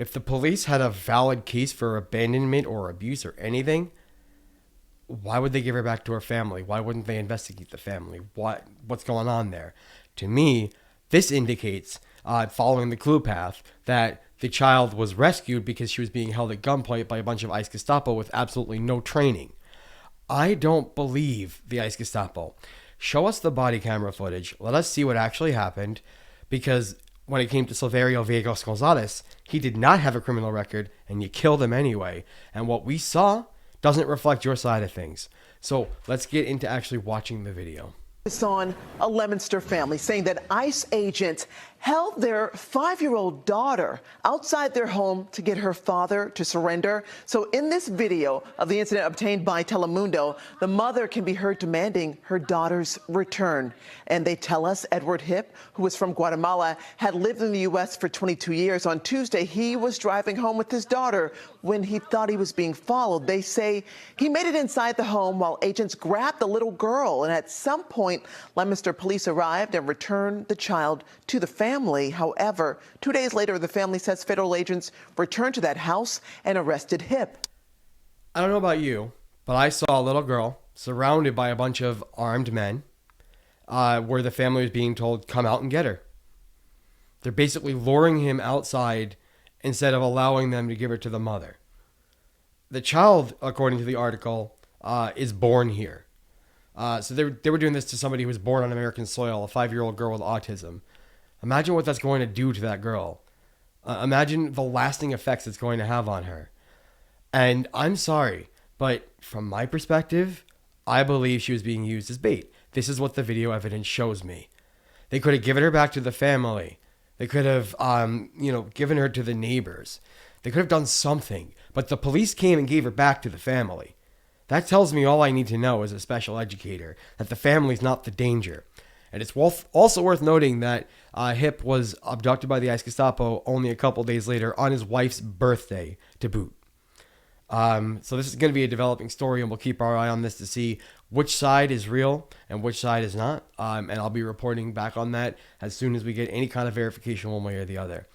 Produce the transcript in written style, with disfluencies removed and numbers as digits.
If the police had a valid case for abandonment or abuse or anything, why would they give her back to her family? Why wouldn't they investigate the family? What's going on there? To me, this indicates, following the clue path, that the child was rescued because she was being held at gunpoint by a bunch of ICE Gestapo with absolutely no training. I don't believe the ICE Gestapo. Show us the body camera footage. Let us see what actually happened, because when it came to Silverio Villegas Gonzalez, he did not have a criminal record, and you killed him anyway. And what we saw doesn't reflect your side of things. So let's get into actually watching the video. It's on a Leominster family saying that ICE agents held their 5-year-old daughter outside their home to get her father to surrender. So in this video of the incident obtained by Telemundo, the mother can be heard demanding her daughter's return. And they tell us Edward Hip, who is from Guatemala, had lived in the U.S. for 22 years. On Tuesday, he was driving home with his daughter when he thought he was being followed. They say he made it inside the home while agents grabbed the little girl. And at some point, Leominster police arrived and returned the child to the family. However, 2 days later, the family says federal agents returned to that house and arrested Hip. I don't know about you, but I saw a little girl surrounded by a bunch of armed men, where the family was being told, come out and get her. They're basically luring him outside instead of allowing them to give her to the mother. The child, according to the article, is born here. So they were doing this to somebody who was born on American soil, a 5-year-old girl with autism. Imagine what that's going to do to that girl. Imagine the lasting effects it's going to have on her. And I'm sorry, but from my perspective, I believe she was being used as bait. This is what the video evidence shows me. They could have given her back to the family. They could have, given her to the neighbors. They could have done something. But the police came and gave her back to the family. That tells me all I need to know as a special educator, that the family's not the danger. And it's also worth noting that Hip was abducted by the ICE Gestapo only a couple days later on his wife's birthday to boot. So this is going to be a developing story, and we'll keep our eye on this to see which side is real and which side is not. And I'll be reporting back on that as soon as we get any kind of verification one way or the other.